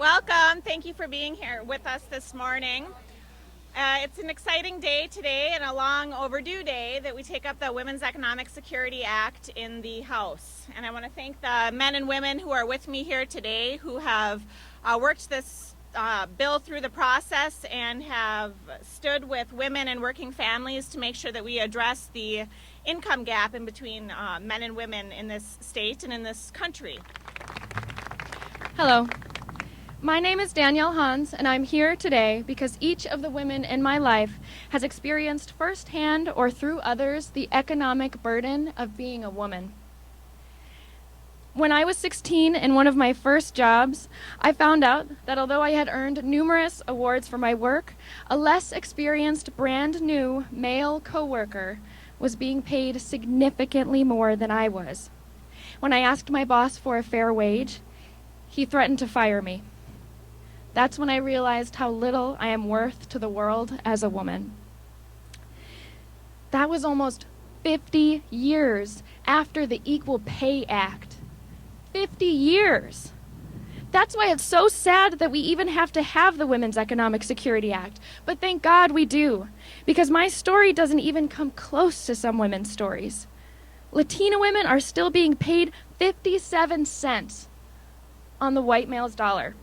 Welcome. Thank you for being here with us this morning. It's an exciting day today and a long overdue day that we take up the Women's Economic Security Act in the House. And I want to thank the men and women who are with me here today who have worked this bill through the process and have stood with women and working families to make sure that we address the income gap in between men and women in this state and in this country. Hello. My name is Danielle Hans, and I'm here today because each of the women in my life has experienced firsthand or through others the economic burden of being a woman. When I was 16 in one of my first jobs, I found out that although I had earned numerous awards for my work, a less experienced brand new male coworker was being paid significantly more than I was. When I asked my boss for a fair wage, he threatened to fire me. That's when I realized how little I am worth to the world as a woman. That was almost 50 years after the Equal Pay Act. 50 years! That's why it's so sad that we even have to have the Women's Economic Security Act. But thank God we do, because my story doesn't even come close to some women's stories. Latina women are still being paid 57 cents on the white male's dollar,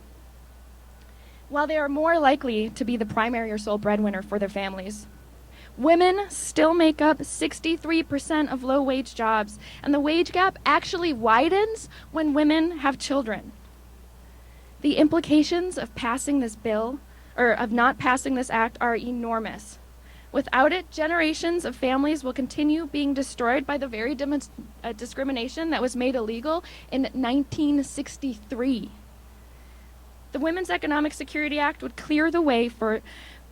while they are more likely to be the primary or sole breadwinner for their families. Women still make up 63% of low-wage jobs, and the wage gap actually widens when women have children. The implications of passing this bill, or of not passing this act, are enormous. Without it, generations of families will continue being destroyed by the very discrimination that was made illegal in 1963. The Women's Economic Security Act would clear the way for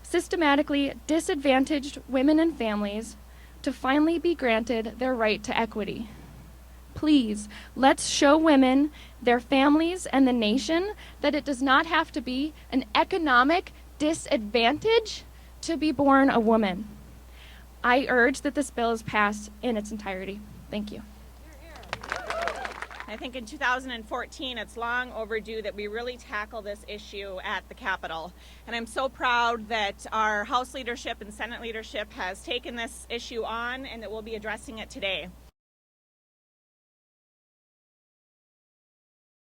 systematically disadvantaged women and families to finally be granted their right to equity. Please, let's show women, their families, and the nation that it does not have to be an economic disadvantage to be born a woman. I urge that this bill is passed in its entirety. Thank you. I think in 2014, it's long overdue that we really tackle this issue at the Capitol. And I'm so proud that our House leadership and Senate leadership has taken this issue on and that we'll be addressing it today.